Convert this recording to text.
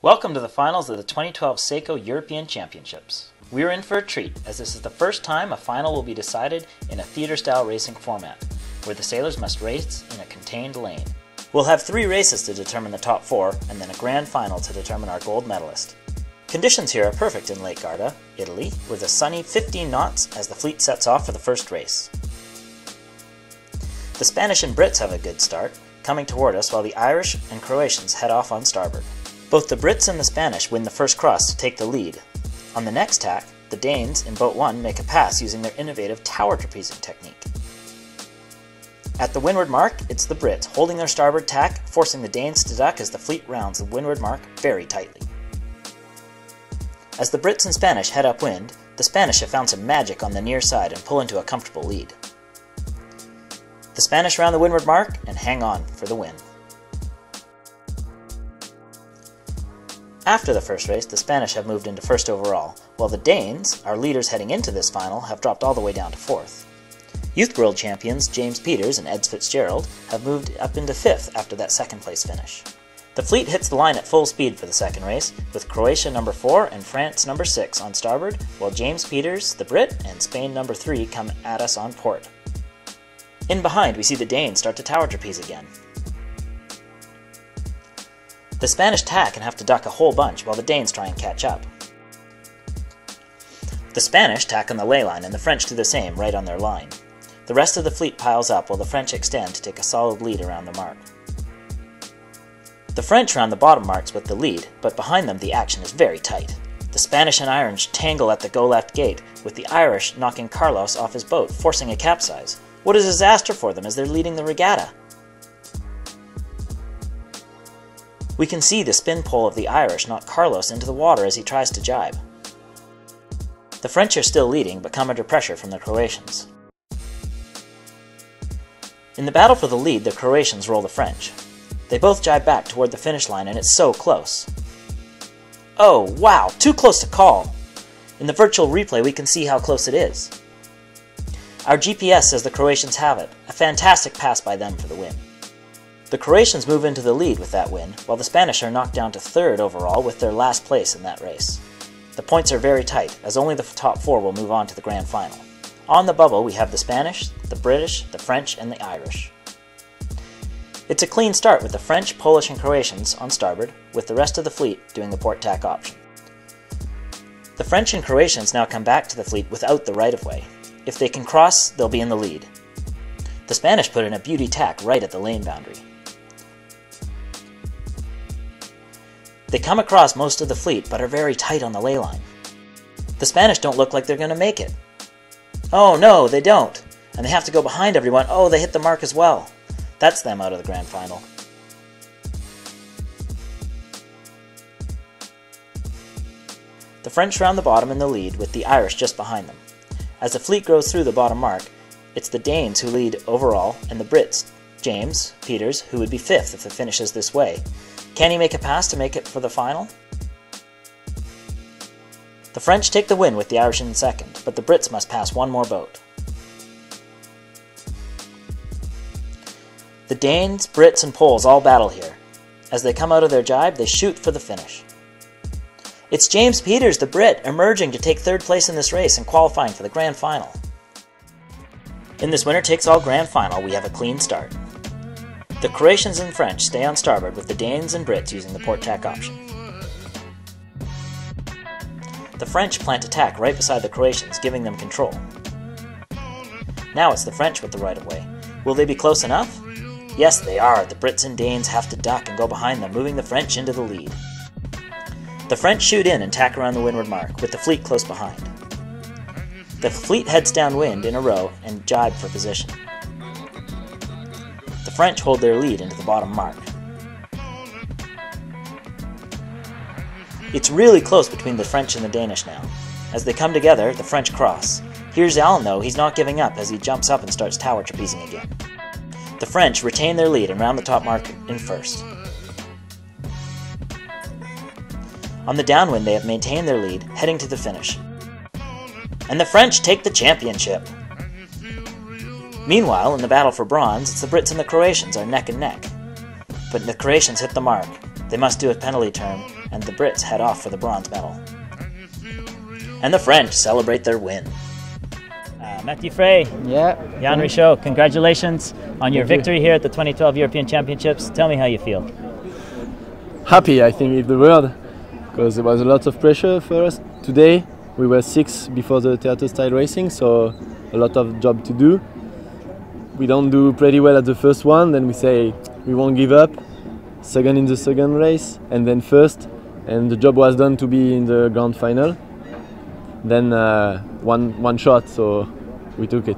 Welcome to the finals of the 2012 Seiko European Championships. We are in for a treat, as this is the first time a final will be decided in a theater-style racing format, where the sailors must race in a contained lane. We'll have 3 races to determine the top 4, and then a grand final to determine our gold medalist. Conditions here are perfect in Lake Garda, Italy, with a sunny 15 knots as the fleet sets off for the first race. The Spanish and Brits have a good start, coming toward us while the Irish and Croatians head off on starboard. Both the Brits and the Spanish win the first cross to take the lead. On the next tack, the Danes in Boat 1 make a pass using their innovative tower trapezing technique. At the windward mark, it's the Brits holding their starboard tack, forcing the Danes to duck as the fleet rounds the windward mark very tightly. As the Brits and Spanish head upwind, the Spanish have found some magic on the near side and pull into a comfortable lead. The Spanish round the windward mark and hang on for the win. After the first race, the Spanish have moved into first overall, while the Danes, our leaders heading into this final, have dropped all the way down to 4th. Youth World Champions James Peters and Ed Fitzgerald have moved up into 5th after that second place finish. The fleet hits the line at full speed for the second race, with Croatia number 4 and France number 6 on starboard, while James Peters, the Brit, and Spain number 3 come at us on port. In behind, we see the Danes start to tower trapeze again. The Spanish tack and have to duck a whole bunch while the Danes try and catch up. The Spanish tack on the ley line and the French do the same right on their line. The rest of the fleet piles up while the French extend to take a solid lead around the mark. The French round the bottom marks with the lead, but behind them the action is very tight. The Spanish and Irish tangle at the go-left gate, with the Irish knocking Carlos off his boat, forcing a capsize. What a disaster for them as they're leading the regatta! We can see the spin pole of the Irish knock Carlos into the water as he tries to jibe. The French are still leading, but come under pressure from the Croatians. In the battle for the lead, the Croatians roll the French. They both jibe back toward the finish line, and it's so close. Oh, wow! Too close to call! In the virtual replay, we can see how close it is. Our GPS says the Croatians have it, a fantastic pass by them for the win. The Croatians move into the lead with that win, while the Spanish are knocked down to 3rd overall with their last place in that race. The points are very tight, as only the top 4 will move on to the grand final. On the bubble, we have the Spanish, the British, the French, and the Irish. It's a clean start with the French, Polish, and Croatians on starboard, with the rest of the fleet doing the port tack option. The French and Croatians now come back to the fleet without the right-of-way. If they can cross, they'll be in the lead. The Spanish put in a beauty tack right at the lane boundary. They come across most of the fleet, but are very tight on the ley line. The Spanish don't look like they're going to make it. Oh no, they don't! And they have to go behind everyone. Oh, they hit the mark as well. That's them out of the grand final. The French round the bottom in the lead, with the Irish just behind them. As the fleet grows through the bottom mark, it's the Danes who lead overall, and the Brits, James Peters, who would be 5th if it finishes this way. Can he make a pass to make it for the final? The French take the win with the Irish in 2nd, but the Brits must pass one more boat. The Danes, Brits, and Poles all battle here. As they come out of their jibe, they shoot for the finish. It's James Peters, the Brit, emerging to take 3rd place in this race and qualifying for the grand final. In this winner-takes-all grand final, we have a clean start. The Croatians and French stay on starboard with the Danes and Brits using the port tack option. The French plant a tack right beside the Croatians, giving them control. Now it's the French with the right-of-way. Will they be close enough? Yes, they are. The Brits and Danes have to duck and go behind them, moving the French into the lead. The French shoot in and tack around the windward mark, with the fleet close behind. The fleet heads downwind in a row and jibe for position. The French hold their lead into the bottom mark. It's really close between the French and the Danish now. As they come together, the French cross. Here's Alan though, he's not giving up as he jumps up and starts tower trapezing again. The French retain their lead and round the top mark in 1st. On the downwind, they have maintained their lead, heading to the finish. And the French take the championship! Meanwhile, in the battle for bronze, it's the Brits and the Croatians are neck and neck. But the Croatians hit the mark. They must do a penalty turn, and the Brits head off for the bronze medal. And the French celebrate their win. Mathieu Frey, Jan Richaud, congratulations on your victory here at the 2012 European Championships. Tell me how you feel. Happy, I think, is the word, because there was a lot of pressure for us today. We were 6 before the theater style racing, so a lot of job to do. We don't do pretty well at the first one, then we say we won't give up. Second in the second race, and then first, and the job was done to be in the grand final. Then one shot, so we took it.